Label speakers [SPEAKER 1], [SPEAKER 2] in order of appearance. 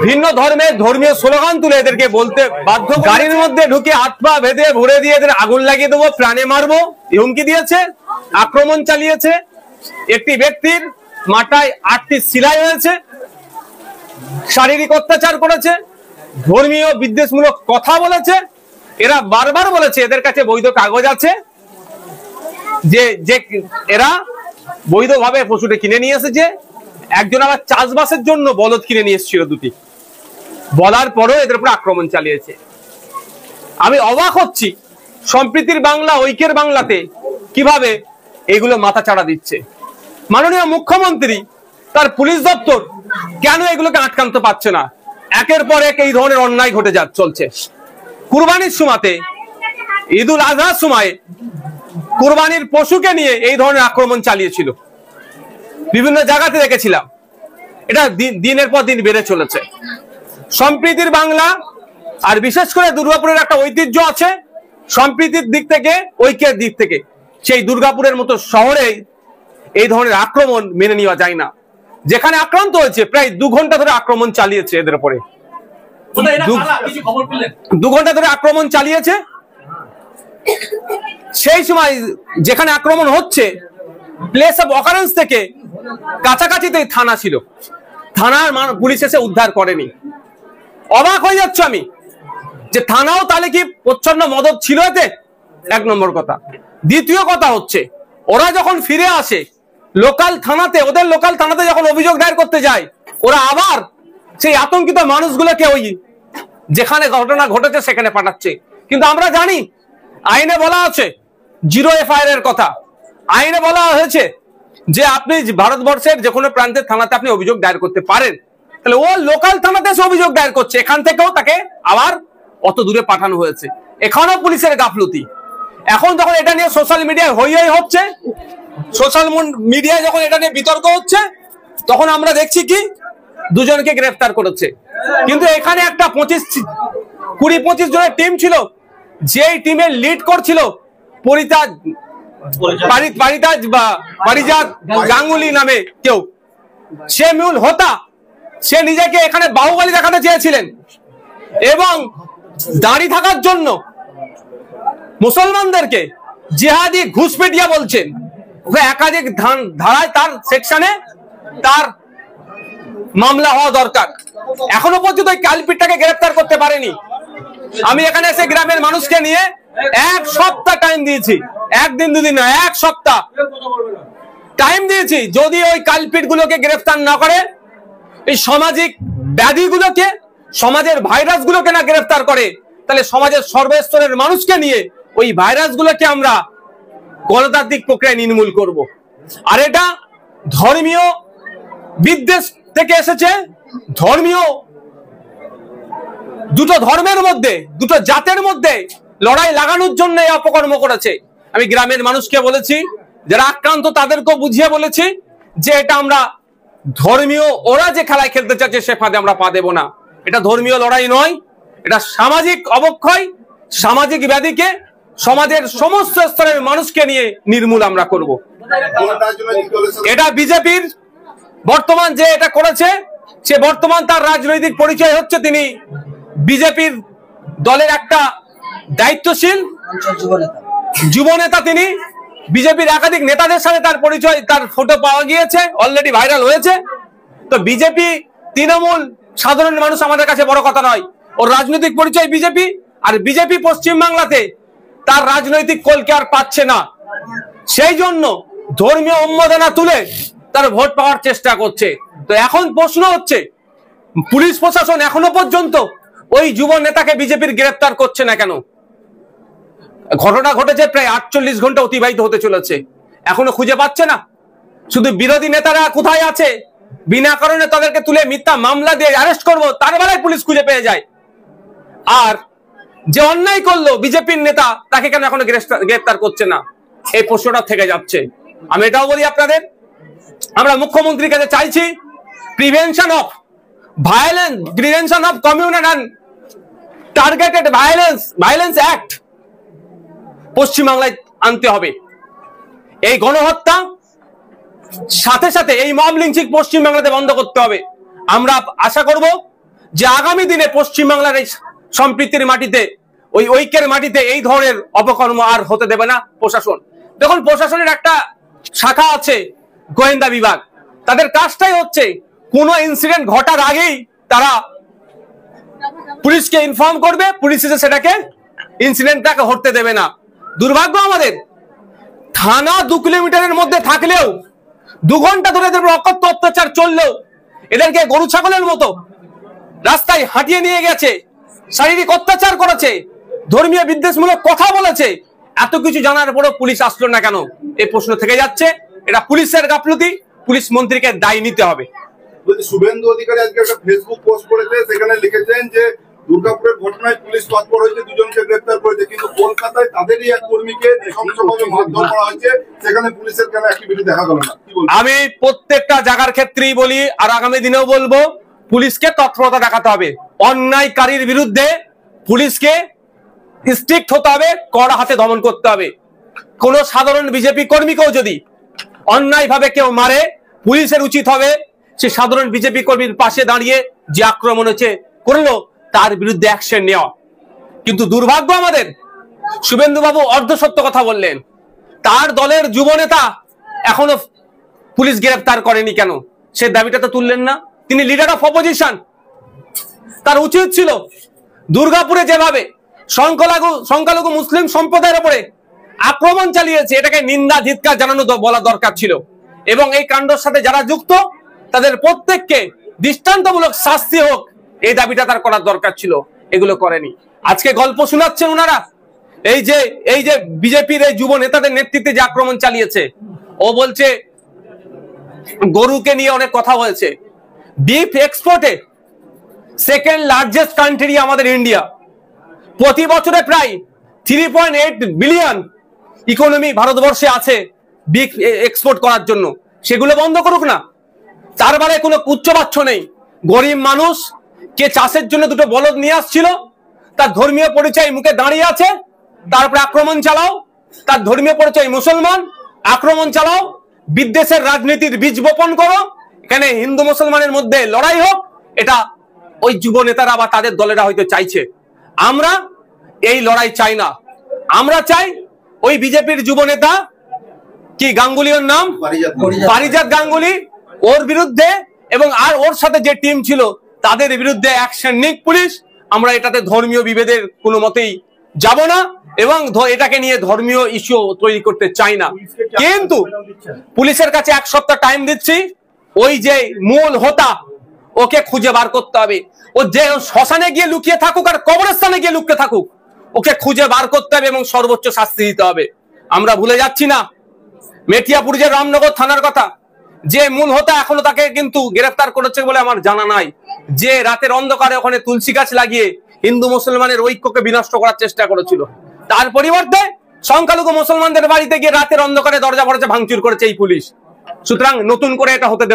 [SPEAKER 1] ভিন্ন ধর্মের ধর্মীয় স্লোগান তুলে এদেরকে বলতে বাধ্য, গাড়ির মধ্যে ঢুকে হাত পা বেঁধে ভরে দিয়ে এদের আগুন লাগিয়ে দেবো, প্রাণে মারবো হুমকি দিয়েছে, আক্রমণ চালিয়েছে। একটি ব্যক্তির মাথায় 8টি সেলাই হয়েছে, শারীরিক অত্যাচার করেছে, ধর্মীয় বিদ্বেষমূলক কথা বলেছে। এরা বারবার বলেছে এদের কাছে বৈধ কাগজ আছে, যে এরা বৈধভাবে পশুটা কিনে নিয়ে এসেছে। একজন আবার চাষবাসের জন্য বলদ কিনে নিয়ে এসেছিল 2টি, বলার পরেও এদের উপর আক্রমণ চালিয়েছে। আমি অবাক হচ্ছি সম্প্রীতির বাংলা, ঐক্যের বাংলাতে কিভাবে এগুলো মাথা চাড়া দিচ্ছে। মাননীয় মুখ্যমন্ত্রী, তার পুলিশ দপ্তর কেন এগুলোকে আটকাতে পারছে না? একের পর এক এই ধরনের অন্যায় ঘটে চলছে। কুরবানির সময়তে, ঈদুল আজহার সময় কুরবানির পশুকে নিয়ে এই ধরনের আক্রমণ চালিয়েছিল, বিভিন্ন জায়গাতে দেখেছিলাম। এটা দিনের পর দিন বেড়ে চলেছে। সম্প্রীতির বাংলা, আর বিশেষ করে দুর্গাপুরের একটা ঐতিহ্য আছে সম্প্রীতির দিক থেকে, ঐক্যের দিক থেকে। সেই দুর্গাপুরের মতো শহরে এই ধরনের আক্রমণ মেনে নেওয়া যায় না। যেখানে আক্রান্ত হয়েছে প্রায় 2 ঘন্টা ধরে আক্রমণ চালিয়েছে এদের উপরে, 2 ঘন্টা ধরে আক্রমণ চালিয়েছে। সেই সময় যেখানে আক্রমণ হচ্ছে, প্লেস অফ অকারেন্স থেকে কাছাকাছিতে থানা ছিল, থানার পুলিশ এসে উদ্ধার করেনি। অবাক হয়ে যাচ্ছে আমি যে থানাও তাহলে কি প্রচ্ছন্ন মদত ছিল এতে? 1 নম্বর কথা। দ্বিতীয় কথা হচ্ছে, ওরা যখন ফিরে আসে লোকাল থানাতে, ওদের লোকাল থানাতে যখন অভিযোগ দায়ের করতে যায়, ওরা আবার সেই আতঙ্কিত মানুষগুলোকে ওই যেখানে ঘটনা ঘটেছে সেখানে পাঠাচ্ছে। কিন্তু আমরা জানি আইনে বলা আছে 0 FIR এর কথা। আইনে বলা হয়েছে যে আপনি ভারতবর্ষের যে কোনো প্রান্তের থানাতে আপনি অভিযোগ দায়ের করতে পারেন। তাহলে ও লোকাল থানাতে এসে অভিযোগ দায়ের করছে, এখান থেকেও তাকে আবার অত দূরে পাঠানো হয়েছে। এখানেও পুলিশের গাফলতি। এখন যখন এটা নিয়ে সোশ্যাল মিডিয়ায় হই হচ্ছে, সোশ্যাল মিডিয়ায় যখন এটা নিয়ে বিতর্ক হচ্ছে, তখন আমরা দেখছি কি 2 জনকে গ্রেফতার করেছে। কিন্তু এখানে একটা 20-25 জনের টিম ছিল, যেই টিমের লিড করছিল পারিজাত গাঙ্গুলি নামে কেউ, সে মূল হোতা। সে নিজেকে এখানে বাহুবলী দেখাতে চেয়েছিলেন এবং দাঁড়িয়ে থাকার জন্য মুসলমানদেরকে জিহাদি ঘুষপেটিয়া বলছেন। একাধিক ধারায় তার সেকশনে তার মামলা হওয়া দরকার। এখনো পর্যন্ত ওই কালপিটটাকে গ্রেফতার করতে পারেনি। আমি এখানে এসে গ্রামের মানুষকে নিয়ে 1 সপ্তাহ টাইম দিয়েছি, 1 দিন 2 দিন না, 1 সপ্তাহ টাইম দিয়েছি। যদি ওই কালপিট গুলোকে গ্রেফতার না করে, এই সামাজিক ব্যাধিগুলোকে, সমাজের ভাইরাস গুলোকে না গ্রেফতার করে, তাহলে সমাজের সর্বস্তরের মানুষকে নিয়ে ওই ভাইরাস গুলোকে আমরা গণতান্ত্রিক প্রক্রিয়ায় নির্মূল করব। আর এটা ধর্মীয় বিদ্বেষ থেকে এসেছে। ধর্মীয় দুটো ধর্মের মধ্যে, দুটো জাতের মধ্যে লড়াই লাগানোর জন্য এই অপকর্ম করেছে। আমি গ্রামের মানুষকে বলেছি, যারা আক্রান্ত তাদেরকেও বুঝিয়ে বলেছি যে এটা আমরা ধর্মীয়, ওরা যে খেলায় খেলতে চাচ্ছে সে ফাঁদে আমরা পা দেব না। এটা ধর্মীয় লড়াই নয়, এটা সামাজিক অবক্ষয়, সামাজিক ব্যাধিকে সমাজের সমস্ত স্তরের মানুষকে নিয়ে নির্মূল আমরা করব। এটা বিজেপির বর্তমান যে এটা করেছে, সে বর্তমান তার রাজনৈতিক পরিচয় হচ্ছে তিনি বিজেপির দলের একটা দায়িত্বশীল যুব নেতা। তিনি বিজেপির একাধিক নেতাদের সাথে তার পরিচয়, তার ফটো পাওয়া গিয়েছে, অলরেডি ভাইরাল হয়েছে। তো বিজেপি, তৃণমূল, সাধারণ মানুষ আমাদের কাছে বড় কথা নয়। ওর রাজনৈতিক পরিচয় বিজেপি, আর বিজেপি পশ্চিমবাংলাতে তার রাজনৈতিক কলকে আর পাচ্ছে না। সেই জন্য ধর্মীয় উন্মাদনা তুলে তার ভোট পাওয়ার চেষ্টা করছে। তো এখন প্রশ্ন হচ্ছে, পুলিশ প্রশাসন এখনো পর্যন্ত ওই যুব নেতাকে বিজেপির গ্রেফতার করছে না কেন? ঘটনা ঘটেছে প্রায় 48 ঘন্টা অতিবাহিত হতে চলেছে, এখনো খুঁজে পাচ্ছে না। শুধু বিরোধী নেতারা কোথায় আছে, বিনা কারণে তাদেরকে তুলে মিথ্যা মামলা দিয়ে অ্যারেস্ট করবো, তার বেলায় পুলিশ খুঁজে পেয়ে যায়। আর যে অন্যায় করলো বিজেপির নেতা, তাকে কেন এখনো গ্রেফতার করছে না? এই প্রশ্নটা থেকে যাচ্ছে। আমি এটাও বলি আপনাদের, আমরা মুখ্যমন্ত্রীর কাছে চাইছি prevention of violence, prevention of communal and targeted violence act পশ্চিমবাংলায় আনতে হবে। এই গণহত্যা সাথে সাথে এই মব লিঞ্চিং পশ্চিমবাংলাতে বন্ধ করতে হবে। আমরা আশা করব যে আগামী দিনে পশ্চিমবাংলার এই সম্প্রীতির মাটিতে, ওই ঐক্যের মাটিতে এই ধরনের অপকর্ম আর হতে দেবে না প্রশাসন। দেখুন, প্রশাসনের একটা শাখা আছে গোয়েন্দা বিভাগ, তাদের কাজটাই হচ্ছে কোনো ইনসিডেন্ট ঘটার আগেই তারা পুলিশকে ইনফর্ম করবে, পুলিশ এসে সেটাকে ইনসিডেন্টটাকে ঘটতে দেবে না। দুর্ভাগ্য আমাদের, থানা 2 কিলোমিটারের মধ্যে থাকলেও 2 ঘন্টা ধরে এদের অকথ্য অত্যাচার চললেও এদেরকে গরু ছাগলের মতো রাস্তায় হাঁটিয়ে নিয়ে গেছে, শারীরিক অত্যাচার করেছে, ধর্মীয় বিদ্বেষমূলক কথা বলেছে। এত কিছু জানার পরও পুলিশ আসলো না কেন, এই প্রশ্ন থেকে যাচ্ছে। এটা পুলিশের গাফলতি, পুলিশ মন্ত্রীকে দায়ী নিতে হবে।
[SPEAKER 2] শুভেন্দু অধিকারী আজকে একটা ফেসবুক পোস্ট করেছে, সেখানে লিখেছেন যে দুর্গাপুরের ঘটনায় পুলিশ তৎপর হয়েছে, 2 জনকে গ্রেফতার করেছে, কিন্তু কলকাতায় তাদেরই এক কর্মীকে নৃশংসভাবে মারধর করা হয়েছে, সেখানে পুলিশের কেন অ্যাক্টিভিটি দেখা গেল না?
[SPEAKER 1] আমি প্রত্যেকটা জায়গার ক্ষেত্রেই বলি, আর আগামী দিনেও বলবো, পুলিশকে তৎপরতা দেখাতে হবে। অন্যায়কারীর বিরুদ্ধে পুলিশকে স্ট্রিক্ট হতে হবে, কড়া হাতে দমন করতে হবে। কোন সাধারণ বিজেপি কর্মীকেও যদি অন্যায়ভাবে কেউ মারে, পুলিশের উচিত হবে সে সাধারণ বিজেপি কর্মীর পাশে দাঁড়িয়ে যে আক্রমণ হচ্ছে করলো তার বিরুদ্ধে অ্যাকশন নেওয়া। কিন্তু দুর্ভাগ্য আমাদের, শুভেন্দু বাবু অর্ধ সত্য কথা বললেন। তার দলের যুব নেতা এখনো পুলিশ গ্রেফতার করেনি কেন, সে দাবিটা তো তুললেন না। তিনি লিডার অফ অপোজিশন, তার উচিত ছিল দুর্গাপুরে যেভাবে সংখ্যালঘু মুসলিম সম্প্রদায়ের উপরে আক্রমণ চালিয়েছে, এটাকে নিন্দা ধিক্কার জানানো বলা দরকার ছিল, এবং এই কাণ্ডের সাথে যারা যুক্ত তাদের প্রত্যেককে দৃষ্টান্তমূলক শাস্তি হোক, এই দাবিটা তার করার দরকার ছিল। এগুলো করেনি। আজকে গল্প শোনাচ্ছেন ওনারা, এই যে বিজেপির এই যুব নেতাদের নেতৃত্বে যে আক্রমণ চালিয়েছে। ও বলছে গরুকে নিয়ে অনেক কথা বলছে। বিফ এক্সপোর্টে সেকেন্ড লার্জেস্ট কান্ট্রি আমাদের ইন্ডিয়া। প্রতি বছরে প্রায় 3.8 বিলিয়ন ইকোনমি ভারতবর্ষে আছে বিফ এক্সপোর্ট করার জন্য। সেগুলো বন্ধ করুক না। তার বারে কোনো উচ্চবাচ্য নেই। গরিব মানুষ কে চাষের জন্য 2টো বলদ নিয়ে আসছিল, তার ধর্মীয় পরিচয় মুখে দাঁড়িয়ে আছে, তারপরে আক্রমণ চালাও। তার ধর্মীয় পরিচয় মুসলমান, আক্রমণ চালাও, বিদ্বেষের রাজনীতির বীজ বপন করো। এখানে হিন্দু মুসলমানের মধ্যে লড়াই হোক, এটা ওই যুব নেতারা বা তাদের দলেরা হয়তো চাইছে। আমরা এই লড়াই চাই না। আমরা চাই ওই বিজেপির যুব নেতা কি গাঙ্গুলির নাম, পারিজাত গাঙ্গুলি, ওর বিরুদ্ধে এবং আর ওর সাথে যে টিম ছিল তাদের বিরুদ্ধে অ্যাকশন নিক পুলিশ। আমরা এটাতে ধর্মীয় বিভেদের কোনো মতেই যাব না, এবং এটাকে নিয়ে ধর্মীয় ইস্যু তৈরি করতে চাই না। কিন্তু পুলিশের কাছে 1 সপ্তাহ টাইম দিচ্ছি। ওই যে মূল হোতা, ওকে খুঁজে বার করতে হবে। ও যে শ্মশানে গিয়ে লুকিয়ে থাকুক আর কবরস্থানে গিয়ে লুকিয়ে থাকুক, ওকে খুঁজে বার করতে হবে এবং সর্বোচ্চ শাস্তি দিতে হবে। আমরা ভুলে যাচ্ছি না মেটিয়াপুর যে রামনগর থানার কথা, যে মূল হোতা এখনো তাকে কিন্তু গ্রেফতার করেছে বলে আমার জানা নাই। যে রাতের অন্ধকারে ওখানে তুলসী গাছ লাগিয়ে হিন্দু মুসলমানের ঐক্যকে বিনষ্ট করার চেষ্টা করেছিল, তার পরিবর্তে সংখ্যালঘু মুসলমানদের বাড়িতে গিয়ে রাতের অন্ধকারে দরজা ফরজা ভাঙচুর করেছে এই পুলিশ। সুতরাং নতুন করে এটা হতে দেব